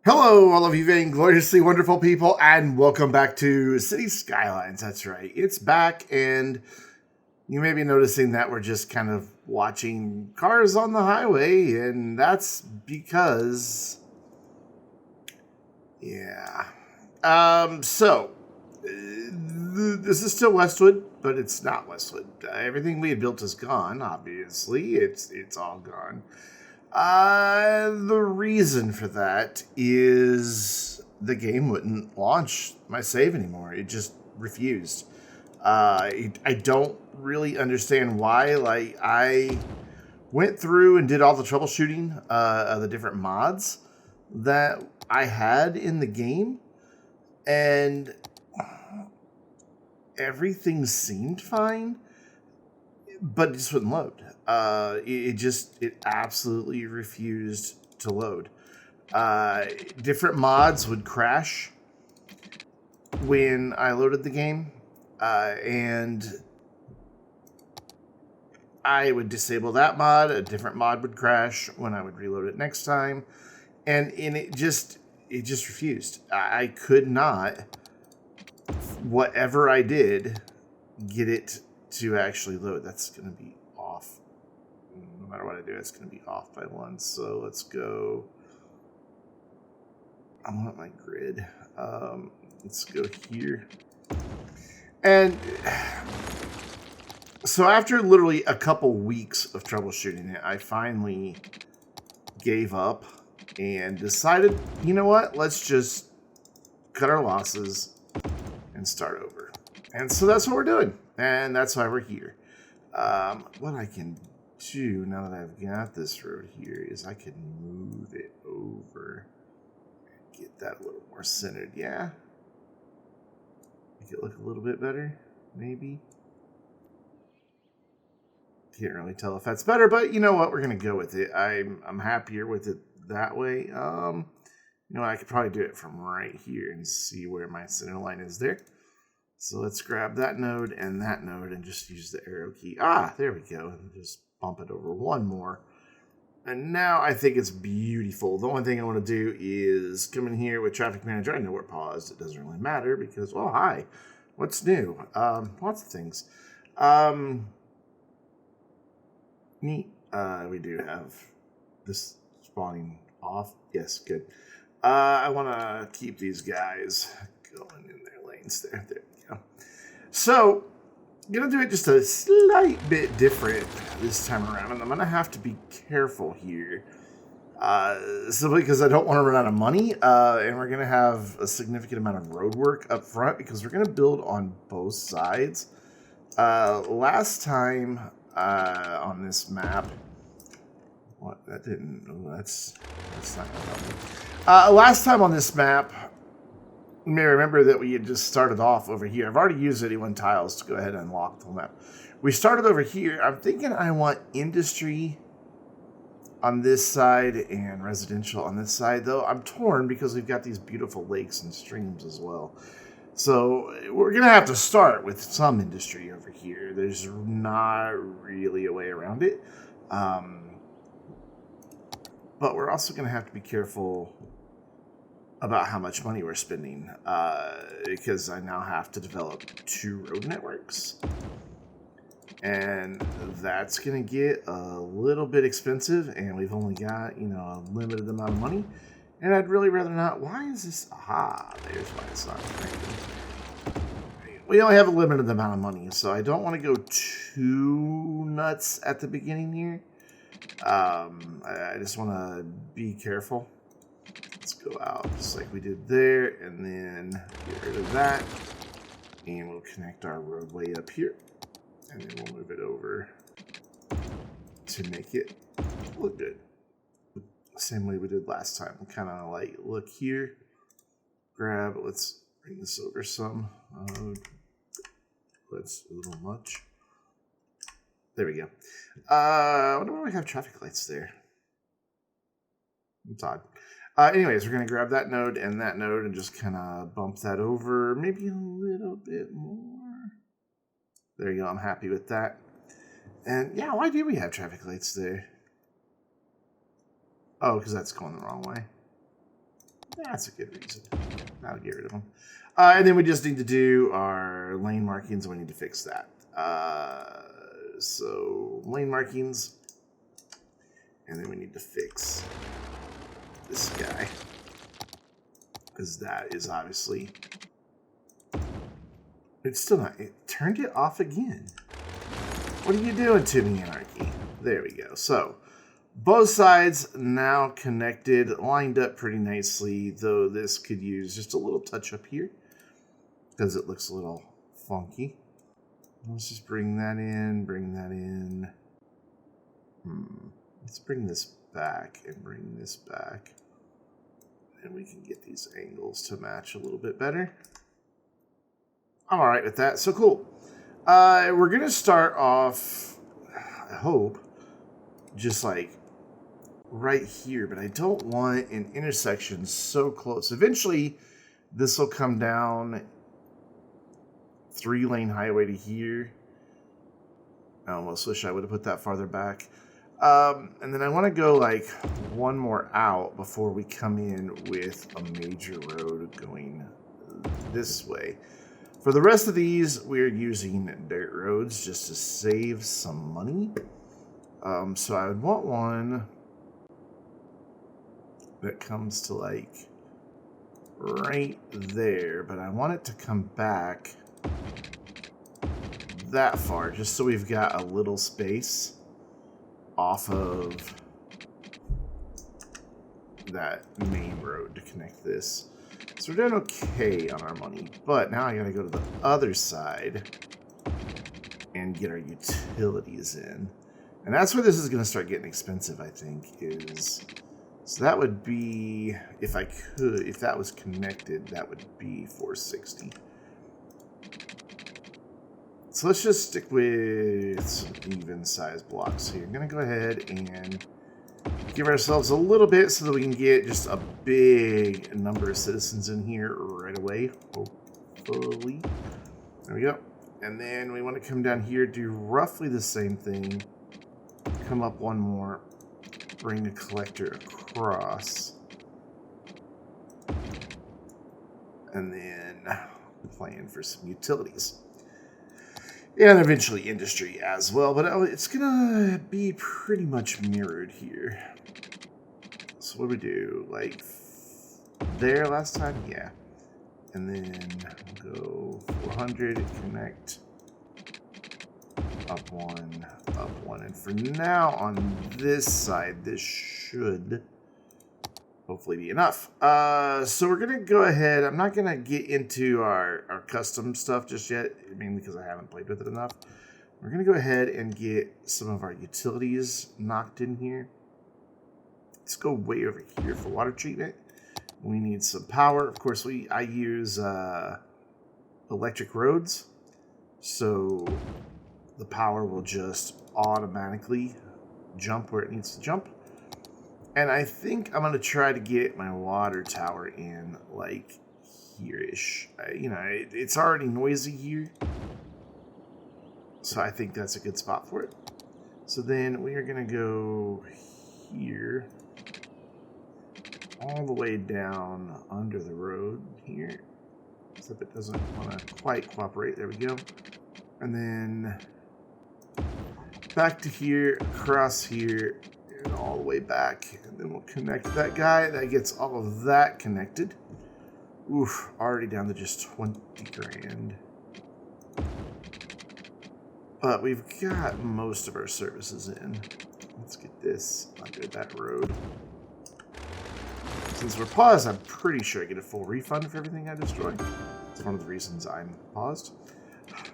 Hello, all of you vaingloriously wonderful people, and welcome back to Cities Skylines. That's right, it's back, and you may be noticing that we're just kind of watching cars on the highway, and that's because, yeah. This is still Westwood, but it's not Westwood. Everything we had built is gone. Obviously, it's all gone. The reason for that is the game wouldn't launch my save anymore. It just refused. I don't really understand why. Like, I went through and did all the troubleshooting of the different mods that I had in the game, and everything seemed fine, but it just wouldn't load. It absolutely refused to load. Different mods would crash when I loaded the game, and I would disable that mod. A different mod would crash when I would reload it next time, and it just refused. I could not, whatever I did, get it to actually load. That's going to be off. No matter what I do, it's going to be off by one. So let's go. I want my grid. Let's go here. And so after literally a couple weeks of troubleshooting it, I finally gave up and decided, you know what? Let's just cut our losses and start over. And so that's what we're doing. And that's why we're here. What I can do now that I've got this road here is I can move it over. Get that a little more centered. Yeah. Make it look a little bit better, maybe. Can't really tell if that's better, but you know what? We're gonna go with it. I'm happier with it that way. You know, I could probably do it from right here and see where my center line is there. So let's grab that node and just use the arrow key. Ah, there we go. And just bump it over one more. And now I think it's beautiful. The only thing I want to do is come in here with Traffic Manager. I know we're paused. It doesn't really matter because, well, hi. What's new? Lots of things. Neat. We do have this spawning off. Yes, good. I want to keep these guys going in their lanes there. There we go. So, I'm going to do it just a slight bit different this time around, and I'm going to have to be careful here. Simply because I don't want to run out of money, and we're going to have a significant amount of road work up front because we're going to build on both sides. Last time on this map, what, that didn't, oh, that's not going to help me. Last time on this map, you may remember that we had just started off over here. I've already used 81 tiles to go ahead and unlock the map. We started over here. I'm thinking I want industry on this side and residential on this side, though I'm torn because we've got these beautiful lakes and streams as well. So we're going to have to start with some industry over here. There's not really a way around it. But we're also going to have to be careful about how much money we're spending, because I now have to develop 2 road networks. And that's going to get a little bit expensive, and we've only got, you know, a limited amount of money. And I'd really rather not. Why is this? Aha, there's why it's not cranking. We only have a limited amount of money, so I don't want to go too nuts at the beginning here. I just want to be careful. Let's go out just like we did there, and then get rid of that. And we'll connect our roadway up here. And then we'll move it over to make it look good. Same way we did last time. We'll kind of like look here, grab, let's bring this over some. That's a little much. There we go. I wonder why we have traffic lights there. It's odd. Anyways, we're going to grab that node and just kind of bump that over maybe a little bit more. There you go. I'm happy with that. And yeah, why do we have traffic lights there? Oh, because that's going the wrong way. That's a good reason. I'll get rid of them. And then we just need to do our lane markings. We need to fix that. So lane markings. And then we need to fix this guy. Because that is obviously... It's still not... It turned it off again. What are you doing to me, Anarchy? There we go. So, both sides now connected, lined up pretty nicely, though this could use just a little touch up here because it looks a little funky. Let's just bring that in, bring that in. Let's bring this back and bring this back. And we can get these angles to match a little bit better. I'm all right with that. So cool. We're going to start off, I hope, just like right here. But I don't want an intersection so close. Eventually, this will come down 3-lane highway to here. I almost wish I would have put that farther back. And then I want to go like one more out before we come in with a major road going this way. For the rest of these, we're using dirt roads just to save some money. So I would want one that comes to like right there, but I want it to come back that far just so we've got a little space off of that main road to connect this. So we're doing okay on our money, but now I gotta go to the other side and get our utilities in. And that's where this is gonna start getting expensive, I think, is... So that would be, if I could, if that was connected, that would be 460. So let's just stick with some even size blocks here. I'm gonna go ahead and give ourselves a little bit so that we can get just a big number of citizens in here right away, hopefully. There we go. And then we want to come down here, do roughly the same thing. Come up one more, bring a collector across. And then plan for some utilities. And eventually industry as well, but it's gonna be pretty much mirrored here. So what do we do? Like there last time? Yeah. And then we'll go 400, connect, up one. And for now on this side, this should hopefully be enough. So we're gonna go ahead. I'm not gonna get into our custom stuff just yet, mainly because I haven't played with it enough. We're gonna go ahead and get some of our utilities knocked in here. Let's go way over here for water treatment. We need some power. Of course, I use electric roads, so the power will just automatically jump where it needs to jump. And I think I'm going to try to get my water tower in, like, here-ish. It's already noisy here. So I think that's a good spot for it. So then we are going to go here. All the way down under the road here. Except it doesn't want to quite cooperate. There we go. And then back to here, across here, and all the way back. And then we'll connect that guy. That gets all of that connected. Oof, already down to just 20 grand. But we've got most of our services in. Let's get this under that road. Since we're paused, I'm pretty sure I get a full refund for everything I destroy. It's one of the reasons I'm paused.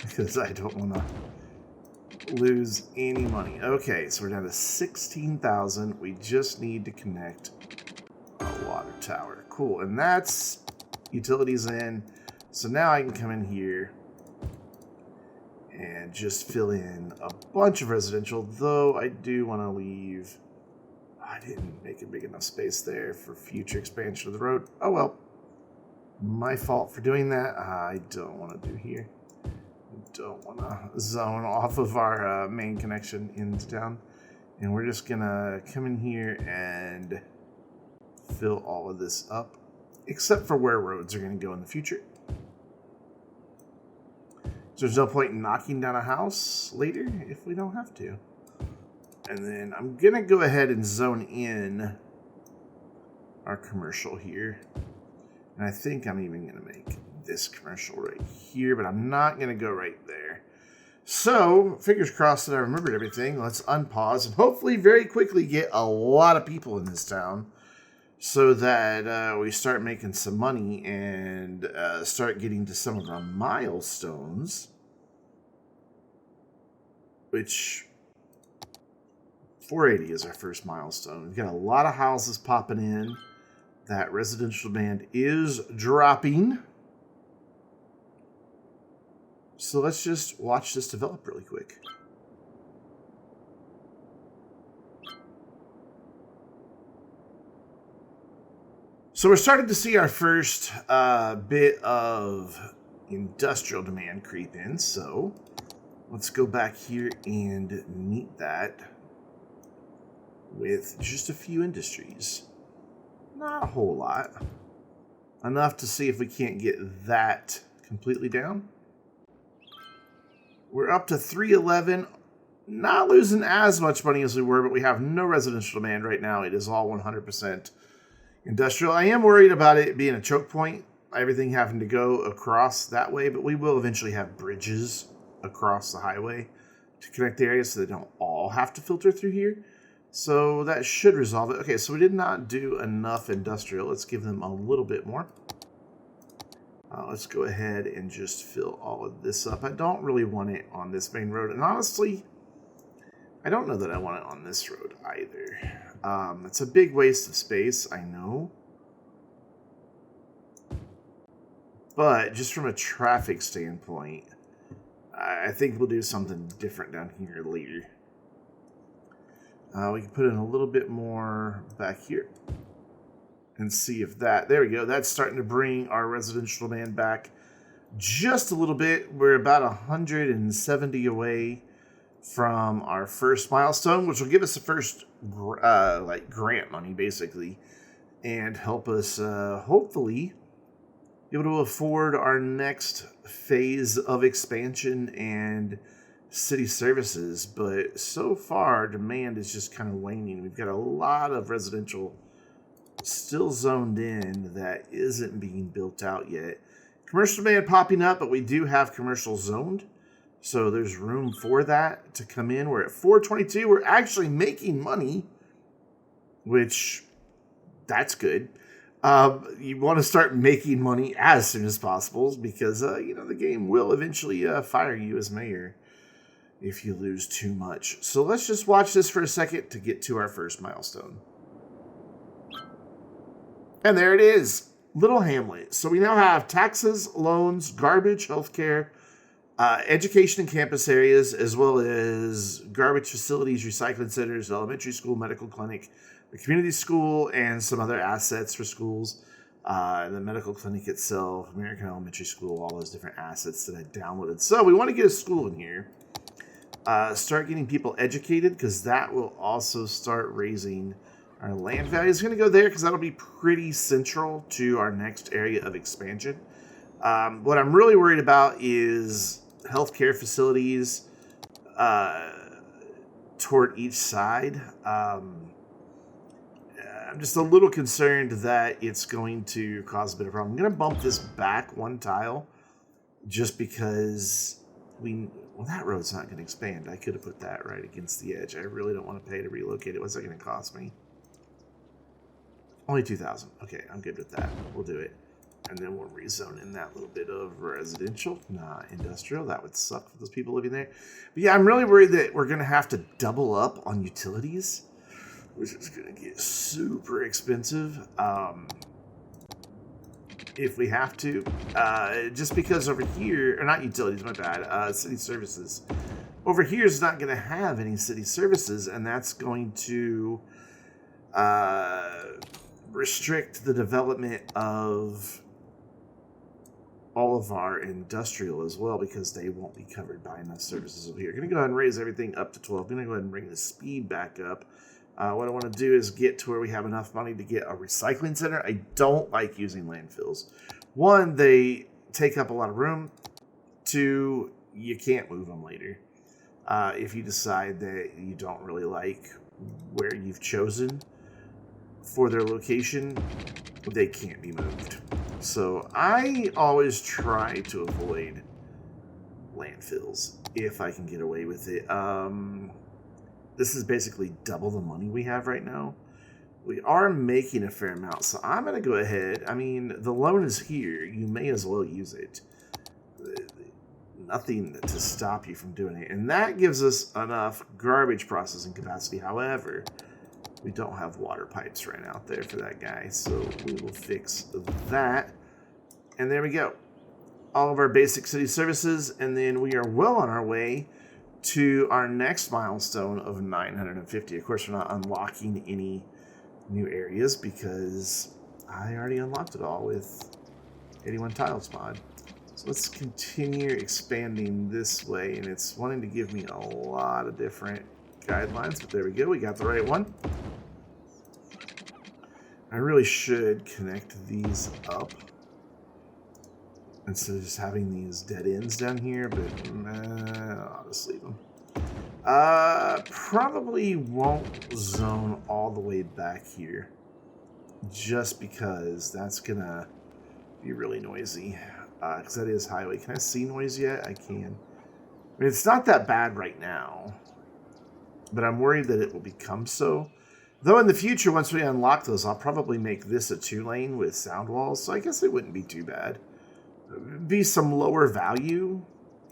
Because I don't want to lose any money. Okay, so we're down to 16,000. We just need to connect a water tower. Cool, and that's utilities in. So now I can come in here and just fill in a bunch of residential, though I do want to leave... I didn't make a big enough space there for future expansion of the road. Oh well. My fault for doing that. I don't want to do here. I don't want to zone off of our main connection into town. And we're just going to come in here and fill all of this up. except for where roads are going to go in the future. So there's no point in knocking down a house later if we don't have to. And then I'm going to go ahead and zone in our commercial here. And I think I'm even going to make this commercial right here, but I'm not going to go right there. So, fingers crossed that I remembered everything. Let's unpause and hopefully very quickly get a lot of people in this town so that we start making some money and start getting to some of our milestones, which 480 is our first milestone. We've got a lot of houses popping in. That residential demand is dropping. So let's just watch this develop really quick. So we're starting to see our first bit of industrial demand creep in. So let's go back here and meet that with just a few industries. Not a whole lot. Enough to see if we can't get that completely down. We're up to 311. Not losing as much money as we were, but we have no residential demand right now. It is all 100% industrial. I am worried about it being a choke point, everything having to go across that way, but we will eventually have bridges across the highway to connect the areas so they don't all have to filter through here. So that should resolve it. Okay, so we did not do enough industrial. Let's give them a little bit more. Let's go ahead and just fill all of this up. I don't really want it on this main road. And honestly, I don't know that I want it on this road either. It's a big waste of space, I know. But just from a traffic standpoint, I think we'll do something different down here later. We can put in a little bit more back here. And see if that, there we go, that's starting to bring our residential demand back just a little bit. We're about 170 away from our first milestone, which will give us the first grant money basically and help us hopefully be able to afford our next phase of expansion and city services. But so far demand is just kind of waning. We've got a lot of residential still zoned in that isn't being built out yet. Commercial demand popping up, but we do have commercial zoned, so there's room for that to come in. We're at 422. We're actually making money, which that's good. You want to start making money as soon as possible because the game will eventually fire you as mayor if you lose too much. So let's just watch this for a second to get to our first milestone. And there it is, Little Hamlet. So we now have taxes, loans, garbage, healthcare, education and campus areas, as well as garbage facilities, recycling centers, elementary school, medical clinic, the community school, and some other assets for schools. The medical clinic itself, American Elementary School, all those different assets that I downloaded. So we want to get a school in here. Start getting people educated because that will also start raising our land value. Is going to go there because that'll be pretty central to our next area of expansion. What I'm really worried about is healthcare facilities toward each side. I'm just a little concerned that it's going to cause a bit of a problem. I'm going to bump this back one tile just because that road's not going to expand. I could have put that right against the edge. I really don't want to pay to relocate it. What's that going to cost me? Only 2,000. Okay, I'm good with that. We'll do it. And then we'll rezone in that little bit of residential, not industrial. That would suck for those people living there. But yeah, I'm really worried that we're going to have to double up on utilities, which is going to get super expensive if we have to. Just because over here, or not utilities, my bad, city services. Over here is not going to have any city services, and that's going to restrict the development of all of our industrial as well because they won't be covered by enough services over here. Going to go ahead and raise everything up to 12. Going to go ahead and bring the speed back up. What I want to do is get to where we have enough money to get a recycling center. I don't like using landfills. One, they take up a lot of room. Two, you can't move them later. If you decide that you don't really like where you've chosen for their location, they can't be moved. So I always try to avoid landfills if I can get away with it. This is basically double the money we have right now. We are making a fair amount, so I'm going to go ahead. I mean, the loan is here. You may as well use it. Nothing to stop you from doing it. And that gives us enough garbage processing capacity. However, we don't have water pipes right out there for that guy, so we will fix that. And there we go. All of our basic city services, and then we are well on our way to our next milestone of 950. Of course, we're not unlocking any new areas because I already unlocked it all with 81 Tiles mod. So let's continue expanding this way, and it's wanting to give me a lot of different guidelines, but there we go, we got the right one. I really should connect these up instead of just having these dead ends down here, but I'll just leave them. Probably won't zone all the way back here, just because that's gonna be really noisy. Because that is highway. Can I see noise yet? I can. I mean, it's not that bad right now, but I'm worried that it will become so. Though in the future, once we unlock those, I'll probably make this a 2-lane with sound walls, so I guess it wouldn't be too bad. It'd be some lower value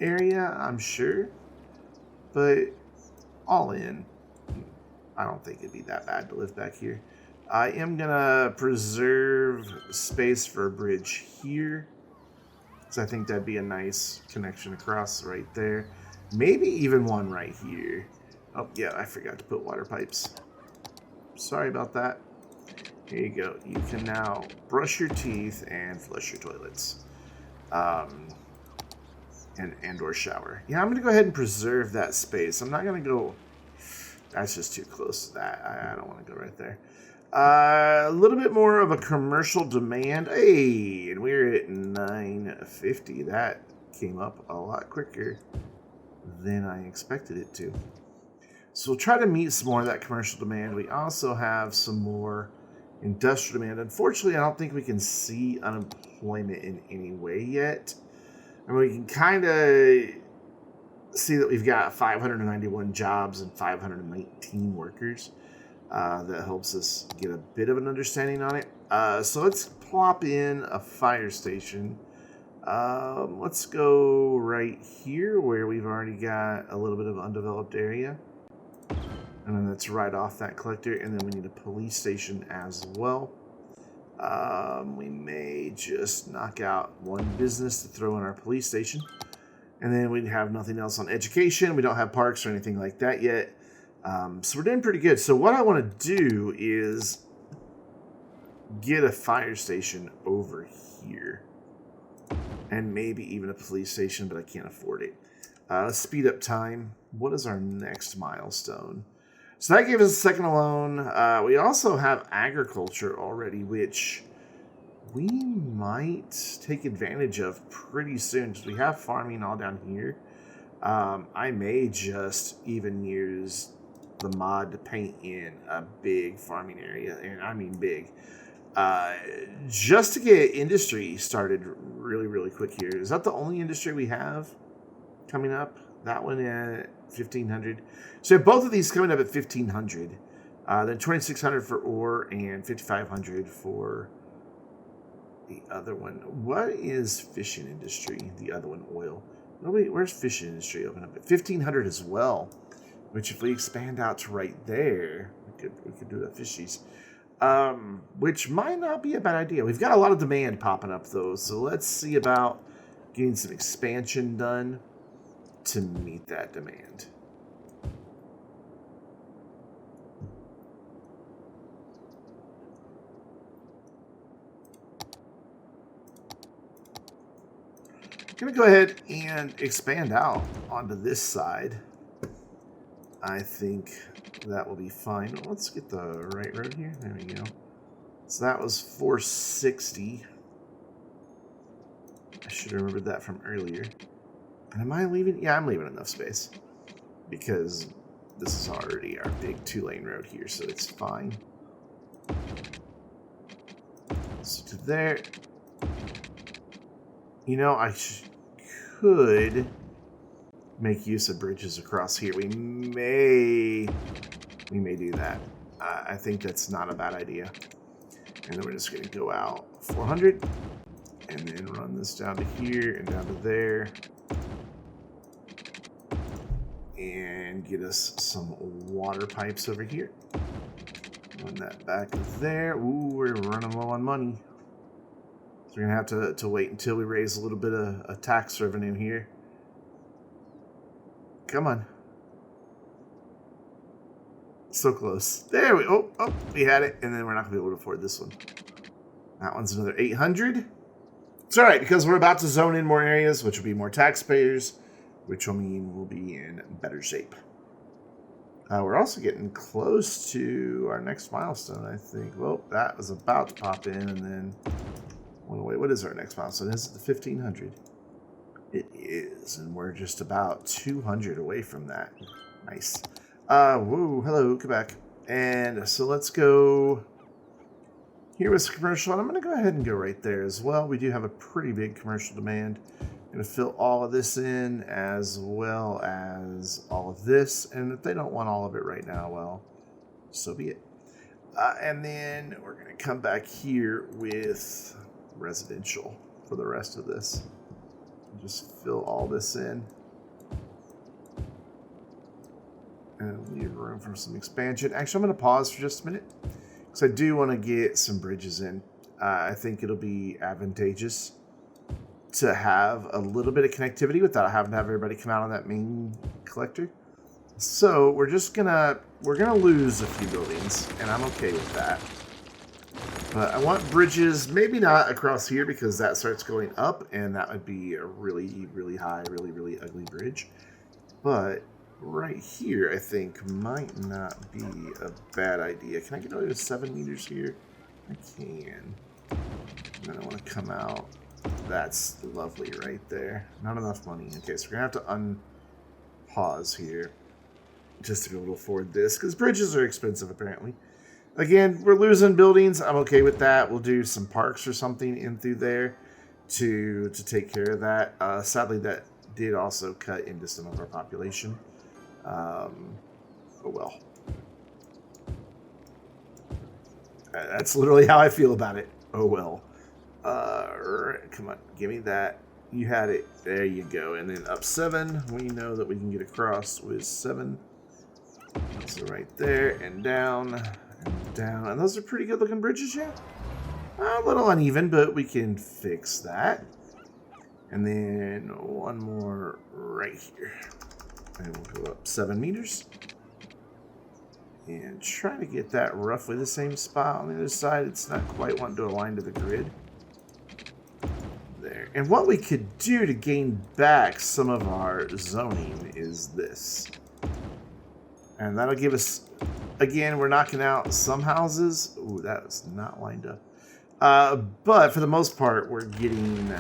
area, I'm sure, but all in, I don't think it'd be that bad to live back here. I am gonna preserve space for a bridge here. So I think that'd be a nice connection across right there. Maybe even one right here. Oh, yeah, I forgot to put water pipes. Sorry about that. Here you go. You can now brush your teeth and flush your toilets. And or shower. Yeah, I'm going to go ahead and preserve that space. I'm not going to go... That's just too close to that. I don't want to go right there. A little bit more of a commercial demand. Hey, and we're at 950. That came up a lot quicker than I expected it to. So we'll try to meet some more of that commercial demand. We also have some more industrial demand. Unfortunately, I don't think we can see unemployment in any way yet. I mean, we can kind of see that we've got 591 jobs and 519 workers. That helps us get a bit of an understanding on it. So let's plop in a fire station. Let's go right here where we've already got a little bit of undeveloped area. And then that's right off that collector. And then we need a police station as well. We may just knock out one business to throw in our police station. And then we have nothing else on education. We don't have parks or anything like that yet. So we're doing pretty good. So what I want to do is get a fire station over here. And maybe even a police station, but I can't afford it. Let's speed up time. What is our next milestone? So that gave us a second loan. We also have agriculture already, which we might take advantage of pretty soon. Because we have farming all down here. I may just even use the mod to paint in a big farming area, and I mean big, just to get industry started really quick here. Is that the only industry we have coming up? That one at 1500. So both of these coming up at 1500, then 2600 for ore and 5500 for the other one. What is fishing industry? The other one, oil. Where's fishing industry open up at 1500 as well? Which, if we expand out to right there, we could do the fishies. Which might not be a bad idea. We've got a lot of demand popping up, though. So let's see about getting some expansion done to meet that demand. I'm going to go ahead and expand out onto this side. I think that will be fine. Well, let's get the right road here. There we go. So that was 460. I should have remembered that from earlier. And am I leaving? Yeah, I'm leaving enough space. Because this is already our big 2-lane road here, so it's fine. So to there. You know, I could make use of bridges across here. We may do that. I think that's not a bad idea. And then we're just going to go out 400 and then run this down to here and down to there and get us some water pipes over here. Run that back there. Ooh, we're running low on money. So we're going to have to wait until we raise a little bit of tax revenue here. Come on. So close. There we go. Oh, we had it. And then we're not going to be able to afford this one. That one's another 800. It's all right, because we're about to zone in more areas, which will be more taxpayers, which will mean we'll be in better shape. We're also getting close to our next milestone, I think. Well, that was about to pop in, and then went away. What is our next milestone? Is it the 1500? It is, and we're just about 200 away from that. Nice. Whoa, hello, Quebec. And so let's go. Here was commercial, and I'm going to go ahead and go right there as well. We do have a pretty big commercial demand. I'm going to fill all of this in as well as all of this. And if they don't want all of it right now, well, so be it. And then we're going to come back here with residential for the rest of this. Just fill all this in. And leave room for some expansion. Actually, I'm going to pause for just a minute. Because I do want to get some bridges in. I think it'll be advantageous to have a little bit of connectivity without having to have everybody come out on that main collector. So we're gonna lose a few buildings, and I'm okay with that. But I want bridges, maybe not across here because that starts going up, and that would be a really, really high, really, really ugly bridge. But right here, I think, might not be a bad idea. Can I get away with 7 meters here? I can. And then I want to come out. That's lovely right there. Not enough money. Okay, so we're going to have to unpause here just to be able to afford this, because bridges are expensive, apparently. Again, we're losing buildings. I'm okay with that. We'll do some parks or something in through there to take care of that. Sadly, that did also cut into some of our population. Oh well. That's literally how I feel about it. Oh well. Come on, give me that. You had it. There you go. And then up 7. We know that we can get across with 7. So right there and down and down. And those are pretty good looking bridges, yeah? A little uneven, but we can fix that. And then one more right here. And we'll go up 7 meters. And try to get that roughly the same spot on the other side. It's not quite wanting to align to the grid. There. And what we could do to gain back some of our zoning is this. And that'll give us, again, we're knocking out some houses. Ooh, that was not lined up. But for the most part, we're getting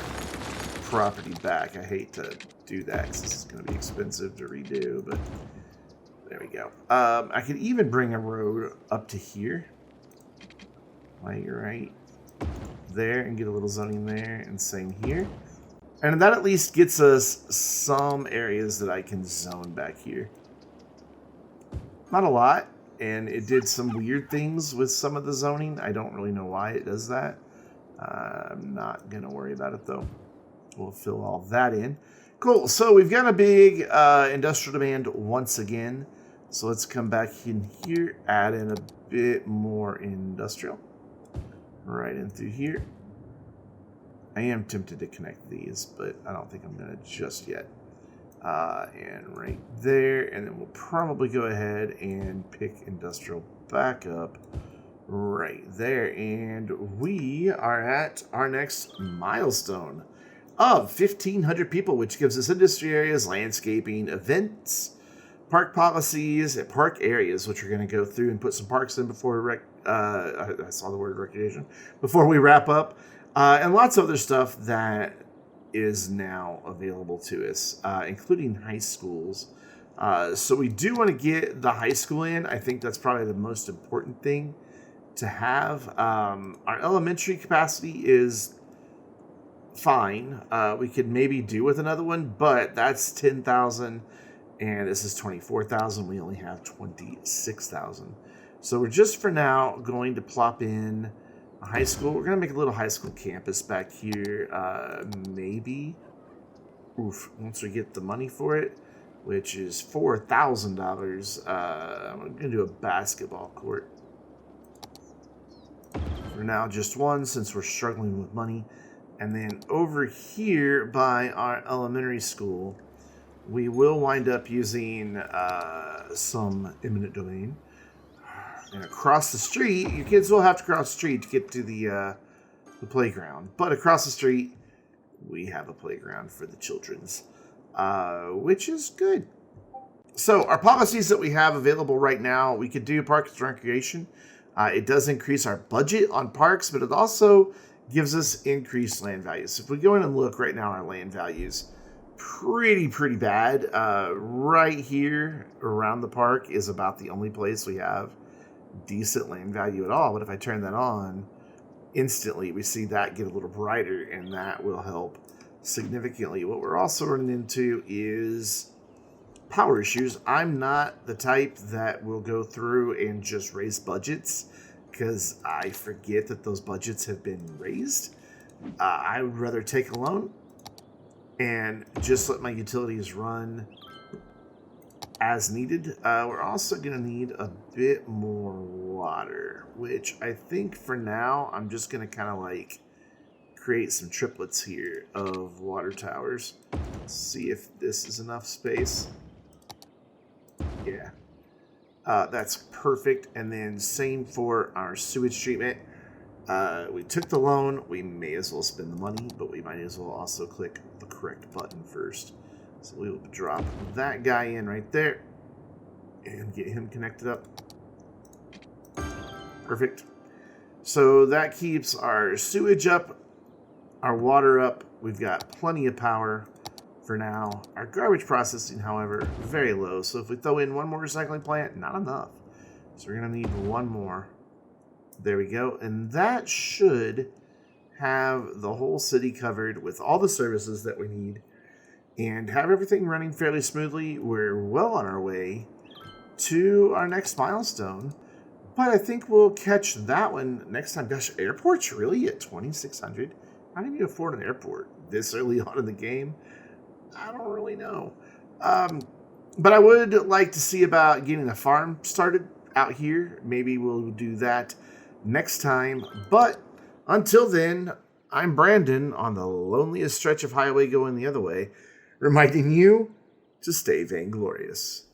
property back. I hate to do that because this is going to be expensive to redo, but there we go. I could even bring a road up to here. Like right there and get a little zoning there, and same here. And that at least gets us some areas that I can zone back here. Not a lot, and it did some weird things with some of the zoning. I don't really know why it does that. I'm not going to worry about it, though. We'll fill all that in. Cool, so we've got a big industrial demand once again. So let's come back in here, add in a bit more industrial. Right in through here. I am tempted to connect these, but I don't think I'm going to just yet. And right there, and then we'll probably go ahead and pick industrial back up right there. And we are at our next milestone of 1,500 people, which gives us industry areas, landscaping, events, park policies and park areas, which we're going to go through and put some parks in before I saw the word recreation before we wrap up, and lots of other stuff that is now available to us, including high schools. So we do want to get the high school in. I think that's probably the most important thing to have. Our elementary capacity is fine. We could maybe do with another one, but that's 10,000 and this is 24,000. We only have 26,000. So we're just for now going to plop in a high school. We're going to make a little high school campus back here. Maybe. Once we get the money for it, which is $4,000. I'm going to do a basketball court. For now, just one, since we're struggling with money. And then over here by our elementary school, we will wind up using some eminent domain. And across the street, your kids will have to cross the street to get to the playground. But across the street, we have a playground for the children's, which is good. So our policies that we have available right now, we could do parks and recreation. It does increase our budget on parks, but it also gives us increased land values. So if we go in and look right now, our land values pretty bad. Right here around the park is about the only place we have decent land value at all. But if I turn that on, instantly we see that get a little brighter, and that will help significantly. What we're also running into is power issues. I'm not the type that will go through and just raise budgets, because I forget that those budgets have been raised. I would rather take a loan and just let my utilities run as needed. We're also going to need a bit more water, which I think for now I'm just going to kind of like create some triplets here of water towers. Let's see if this is enough space. Yeah. That's perfect. And then same for our sewage treatment. We took the loan. We may as well spend the money, but we might as well also click the correct button first. So we will drop that guy in right there and get him connected up. Perfect. So that keeps our sewage up, our water up. We've got plenty of power for now. Our garbage processing, however, very low. So if we throw in one more recycling plant, not enough. So we're going to need one more. There we go. And that should have the whole city covered with all the services that we need and have everything running fairly smoothly. We're well on our way to our next milestone. But I think we'll catch that one next time. Gosh, airport's really at 2,600? How do you afford an airport this early on in the game? I don't really know. But I would like to see about getting a farm started out here. Maybe we'll do that next time. But until then, I'm Brandon on the loneliest stretch of highway going the other way, reminding you to stay vainglorious.